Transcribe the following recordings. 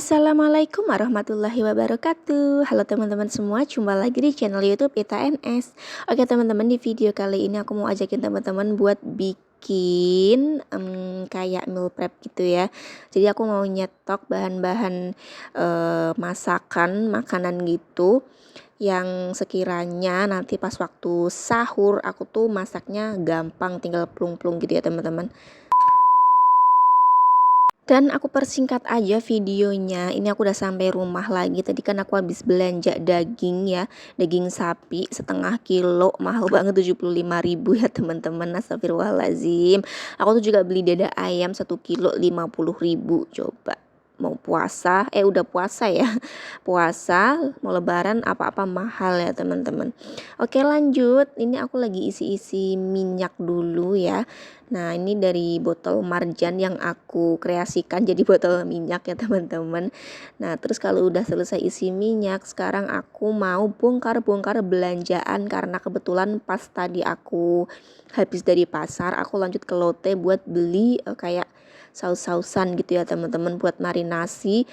Assalamualaikum warahmatullahi wabarakatuh. Halo teman-teman semua, jumpa lagi di channel YouTube Ita NS. Oke teman-teman, di video kali ini aku mau ajakin teman-teman buat bikin kayak meal prep gitu ya. Jadi aku mau nyetok bahan-bahan masakan, makanan gitu yang sekiranya nanti pas waktu sahur aku tuh masaknya gampang, tinggal plung-plung gitu ya teman-teman. Dan aku persingkat aja videonya. Ini aku udah sampai rumah lagi. Tadi kan aku habis belanja daging ya, daging sapi setengah kilo, mahal banget 75.000 ya teman-teman. Astagfirullahaladzim. Aku tuh juga beli dada ayam 1 kilo 50.000. Coba mau puasa, udah puasa ya. Puasa, mau lebaran apa-apa mahal ya teman-teman. Oke lanjut, ini aku lagi isi-isi minyak dulu ya. Nah ini dari botol marjan yang aku kreasikan jadi botol minyak ya teman-teman. Nah terus kalau udah selesai isi minyak, sekarang aku mau bongkar-bongkar belanjaan karena kebetulan pas tadi aku habis dari pasar, aku lanjut ke Lotte buat beli kayak saus-sausan gitu ya teman-teman, buat marinasi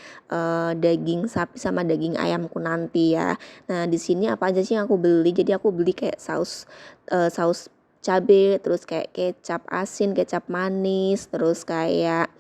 daging sapi sama daging ayamku nanti ya. Nah di sini apa aja sih yang aku beli? Jadi aku beli kayak saus cabe, terus kayak kecap asin, kecap manis, terus kayak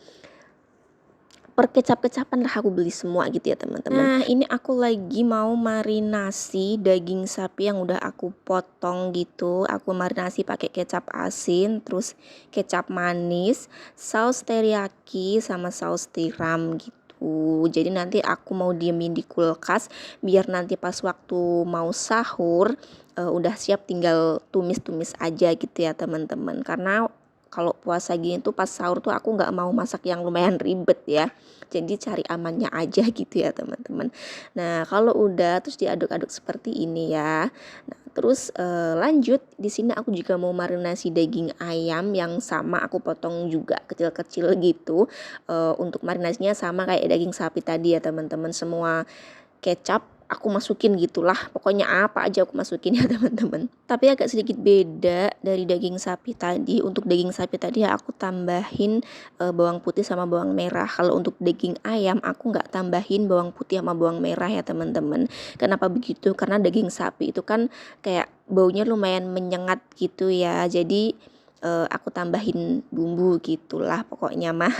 perkecap-kecapan lah aku beli semua gitu ya teman-teman. Nah ini aku lagi mau marinasi daging sapi yang udah aku potong gitu. Aku marinasi pakai kecap asin, terus kecap manis, saus teriyaki sama saus tiram gitu. Jadi nanti aku mau diemin di kulkas biar nanti pas waktu mau sahur udah siap, tinggal tumis-tumis aja gitu ya teman-teman. Karena kalau puasa gini tuh pas sahur tuh aku nggak mau masak yang lumayan ribet ya. Jadi cari amannya aja gitu ya teman-teman. Nah kalau udah terus diaduk-aduk seperti ini ya. Nah terus lanjut di sini aku juga mau marinasi daging ayam yang sama aku potong juga kecil-kecil gitu. Untuk marinasinya sama kayak daging sapi tadi ya teman-teman, semua kecap aku masukin gitulah, pokoknya apa aja aku masukin ya teman-teman. Tapi agak sedikit beda dari daging sapi tadi. Untuk daging sapi tadi ya aku tambahin bawang putih sama bawang merah. Kalau untuk daging ayam aku nggak tambahin bawang putih sama bawang merah ya teman-teman. Kenapa begitu? Karena daging sapi itu kan kayak baunya lumayan menyengat gitu ya. Jadi aku tambahin bumbu gitulah pokoknya mah.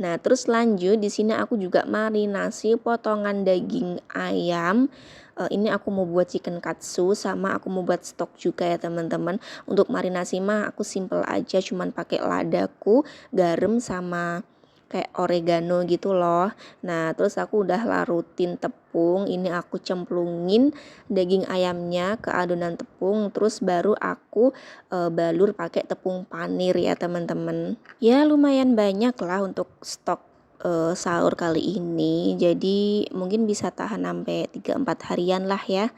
Nah, terus lanjut di sini aku juga marinasi potongan daging ayam. Ini aku mau buat chicken katsu sama aku mau buat stok juga ya teman-teman. Untuk marinasi mah aku simple aja, cuman pakai ladaku, garam sama kayak oregano gitu loh. Nah, terus aku udah larutin tepung. Ini aku cemplungin daging ayamnya ke adonan tepung, terus baru aku balur pakai tepung panir ya teman-teman. Ya lumayan banyak lah untuk stok sahur kali ini. Jadi mungkin bisa tahan sampai 3-4 harian lah ya.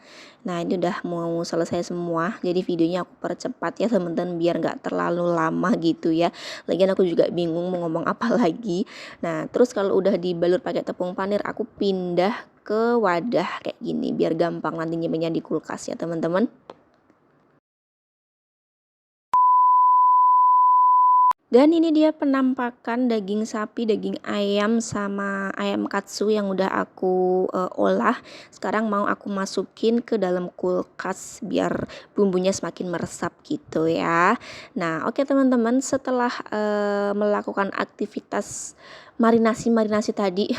Nah ini udah mau selesai semua. Jadi videonya aku percepat ya teman-teman biar nggak terlalu lama gitu ya. Lagian aku juga bingung mau ngomong apa lagi. Nah terus kalau udah dibalur pakai tepung panir, aku pindah ke wadah kayak gini biar gampang nanti nyimpennya di kulkas ya teman-teman. Dan ini dia penampakan daging sapi, daging ayam sama ayam katsu yang udah aku olah. Sekarang mau aku masukin ke dalam kulkas biar bumbunya semakin meresap gitu ya. Nah, oke teman-teman, setelah melakukan aktivitas marinasi tadi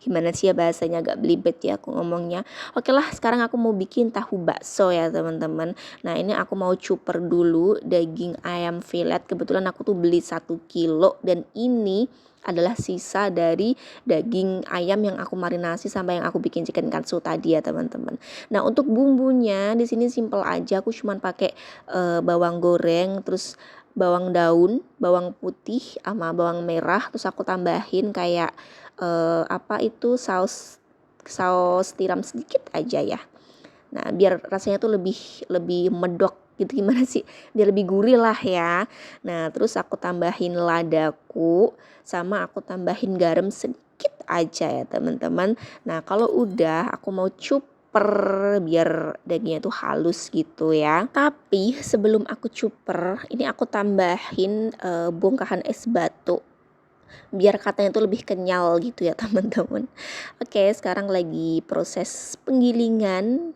gimana sih ya bahasanya, agak belibet ya aku ngomongnya. Oke lah, sekarang aku mau bikin tahu bakso ya teman-teman. Nah ini aku mau cuper dulu daging ayam filet. Kebetulan aku tuh beli 1 kilo dan ini adalah sisa dari daging ayam yang aku marinasi sampai yang aku bikin chicken katsu tadi ya teman-teman. Nah untuk bumbunya di sini simple aja. Aku cuman pakai bawang goreng, terus bawang daun, bawang putih sama bawang merah, terus aku tambahin kayak saus tiram sedikit aja ya. Nah biar rasanya tuh lebih medok gitu, gimana sih, biar lebih gurih lah ya. Nah terus aku tambahin ladaku sama aku tambahin garam sedikit aja ya teman-teman. Nah kalau udah aku mau cuper biar dagingnya tuh halus gitu ya. Tapi sebelum aku cuper ini aku tambahin bongkahan es batu. biar katanya itu lebih kenyal gitu ya teman-teman. Oke, sekarang lagi proses penggilingan.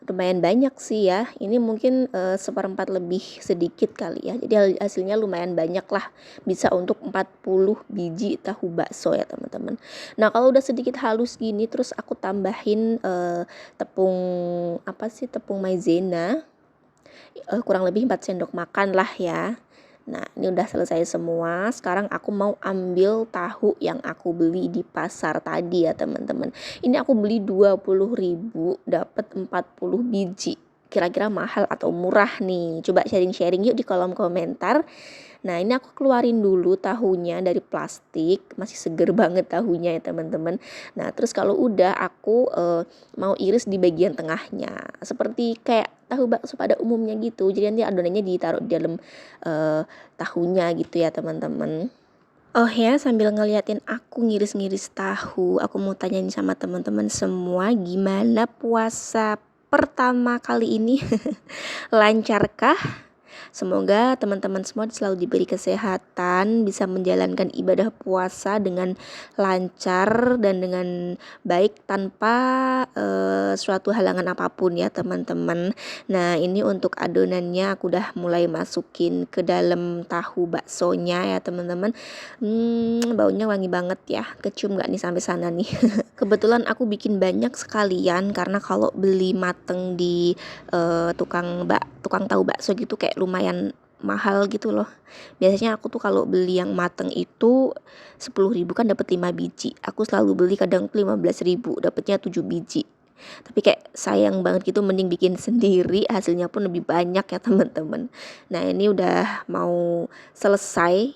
Lumayan banyak sih ya, ini mungkin seperempat lebih sedikit kali ya, jadi hasilnya lumayan banyak lah, bisa untuk 40 biji tahu bakso ya teman-teman. Nah kalau udah sedikit halus gini, terus aku tambahin tepung tepung maizena, kurang lebih 4 sendok makan lah ya. Nah ini udah selesai semua. Sekarang aku mau ambil tahu yang aku beli di pasar tadi ya teman-teman. Ini aku beli 20.000 dapat 40 biji. Kira-kira mahal atau murah nih? Coba sharing-sharing yuk di kolom komentar. Nah ini aku keluarin dulu tahunya dari plastik, masih seger banget tahunya ya teman-teman. Nah terus kalau udah aku mau iris di bagian tengahnya, seperti kayak tahu bakso pada umumnya gitu. Jadi nanti adonannya ditaruh di dalam tahunya gitu ya teman-teman. Oh ya, sambil ngeliatin aku ngiris-ngiris tahu, aku mau tanya nih sama teman-teman semua, gimana puasa pertama kali ini? Lancarkah? Semoga teman-teman semua selalu diberi kesehatan, bisa menjalankan ibadah puasa dengan lancar dan dengan baik tanpa suatu halangan apapun ya teman-teman. Nah ini untuk adonannya aku udah mulai masukin ke dalam tahu baksonya ya teman-teman. Baunya wangi banget ya, kecium gak nih sampai sana nih. Kebetulan aku bikin banyak sekalian karena kalau beli mateng di tukang tahu bakso gitu kayak lumayan mahal gitu loh. Biasanya aku tuh kalau beli yang mateng itu 10.000 kan dapat 5 biji. Aku selalu beli kadang 15.000 dapatnya 7 biji. Tapi kayak sayang banget gitu, mending bikin sendiri, hasilnya pun lebih banyak ya teman-teman. Nah ini udah mau selesai,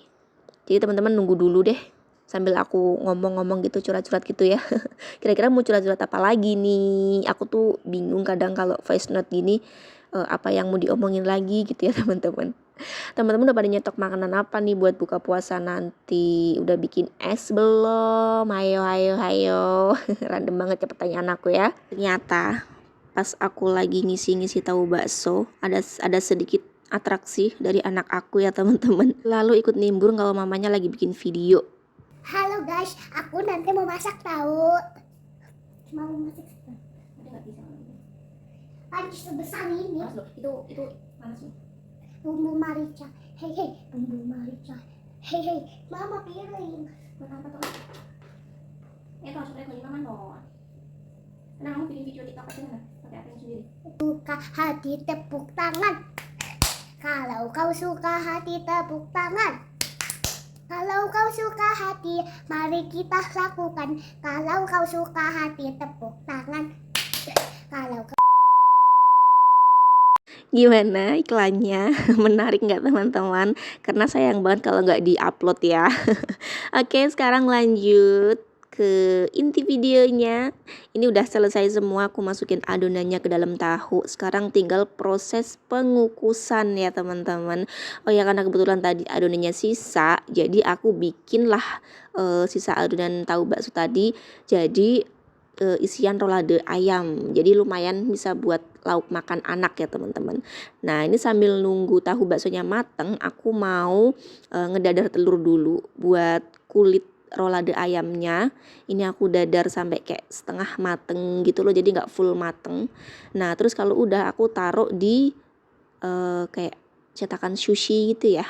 jadi teman-teman nunggu dulu deh sambil aku ngomong-ngomong gitu, curhat-curhat gitu ya. Kira-kira mau curhat-curhat apa lagi nih? Aku tuh bingung kadang kalau voice note gini, apa yang mau diomongin lagi gitu ya teman-teman. Teman-teman udah pada nyetok makanan apa nih buat buka puasa nanti? Udah bikin es belum? Hayo hayo hayo. Random banget ya pertanyaan aku ya. Ternyata pas aku lagi ngisi-ngisi tahu bakso, ada sedikit atraksi dari anak aku ya teman-teman. Lalu ikut nimbrung kalau mamanya lagi bikin video. Halo guys, aku nanti mau masak tahu. Mau masak tahu. Ada nggak bisa? Panci sebesar ini. Itu mana sih? Bumbu marica. Hei, bumbu marica. Hei, mama piring. Mana apa tuh? Itu langsung rekonin mama non. Nah, kamu bikin video TikTok aja nggak? Pakai apa yang sendiri? Suka hati tepuk tangan. Kalau kau suka hati tepuk tangan. Kalau kau suka hati, mari kita lakukan. Kalau kau suka hati tepuk tangan. Kalau Gimana iklannya? Menarik nggak teman-teman? Karena sayang banget kalau nggak di-upload ya. Oke, sekarang lanjut ke inti videonya. Ini udah selesai semua, aku masukin adonannya ke dalam tahu. Sekarang tinggal proses pengukusan ya teman-teman. Oh ya, karena kebetulan tadi adonannya sisa, jadi aku bikinlah sisa adonan tahu bakso tadi jadi isian rolade ayam. Jadi lumayan bisa buat lauk makan anak ya teman-teman. Nah ini sambil nunggu tahu baksonya mateng, aku mau ngedadar telur dulu buat kulit rolade ayamnya. Ini aku dadar sampai kayak setengah mateng gitu loh, jadi nggak full mateng. Nah terus kalau udah aku taruh di kayak cetakan sushi gitu ya.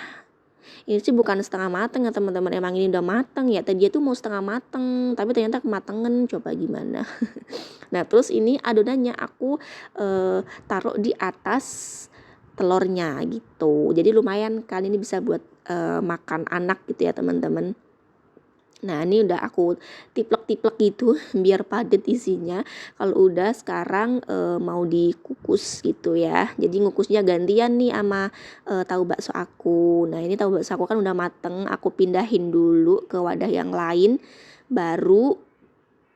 Ini sih bukan setengah mateng ya teman-teman, emang ini udah mateng ya. Tadi tuh mau setengah mateng, tapi ternyata kematangan, coba gimana. Nah terus ini adonannya aku taruh di atas telurnya gitu. Jadi lumayan kan, ini bisa buat makan anak gitu ya teman-teman. Nah ini udah aku tiplek-tiplek gitu biar padat isinya. Kalau udah sekarang mau dikukus gitu ya. Jadi ngukusnya gantian nih sama tahu bakso aku. Nah ini tahu bakso aku kan udah mateng, aku pindahin dulu ke wadah yang lain, baru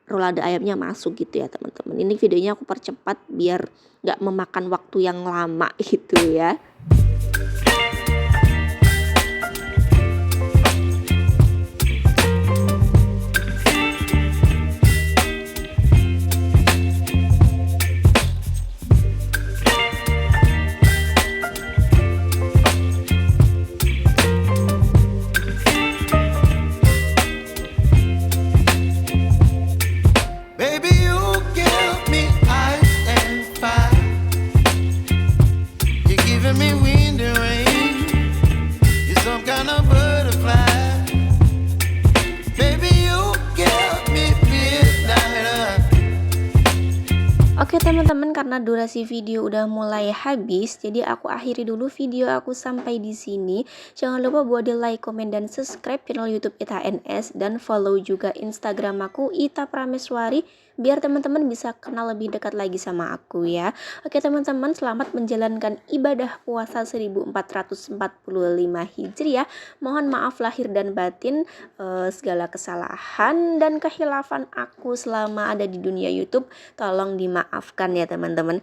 rolade ayamnya masuk gitu ya teman-teman. Ini videonya aku percepat biar gak memakan waktu yang lama gitu ya. Oke teman-teman, karena durasi video udah mulai habis, jadi aku akhiri dulu video aku sampai di sini. Jangan lupa buat di like, komen, dan subscribe channel YouTube Ita NS, dan follow juga Instagram aku Ita Prameswari, biar teman-teman bisa kenal lebih dekat lagi sama aku ya. Oke teman-teman, selamat menjalankan ibadah puasa 1445 Hijriah. Mohon maaf lahir dan batin, segala kesalahan dan kehilafan aku selama ada di dunia YouTube tolong dimaafkan ya teman-teman.